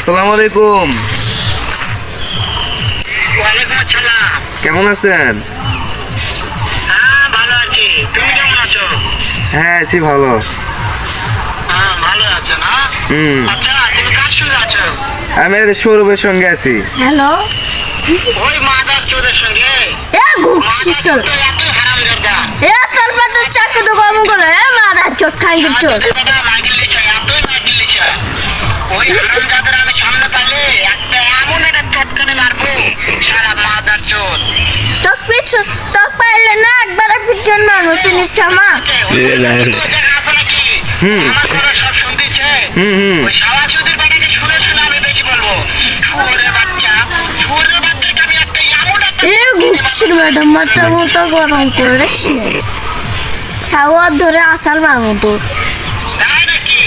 আসসালামু আলাইকুম। ওয়ালাইকুম আসসালাম। কেমন আছেন? হ্যাঁ ভালো আছি, তুমি কেমন আছো? হ্যাঁ আছি ভালো। হ্যাঁ ভালো আছো না? আচ্ছা তুমি কার সঙ্গে আছো? আমি সৌরভের সঙ্গে আছি। হ্যালো ওই মাদার চোরের সঙ্গে। এ ঘুরছিস চল তো এত হারামজাদা। এ তোর পাতে চাকরি তো কম করে এ মারা চোট খাই দিচ্ছ এতই লাগিলিছ। ওই হারামজাদার আমি সামনে পাইলে একটা এমন একটা চটকানে মারবো সারা মাদার চোর। তোর পিছু তোর পাইলে না একবার পিছন মানুষ চিনিস মা সব শুনতেছে। হুম। ওই শালা চোদের বাড়িতে শুনে শুনে আমি বেশি বলবো। শুয়োরের বাচ্চা, শুয়োরের বাচ্চাকে আমি একটা এমন একটা এ ঘুরছিস ম্যাডাম মাথা মতো গরম করে হাওয়া ধরে আসার মামু তোর তাই নাকি?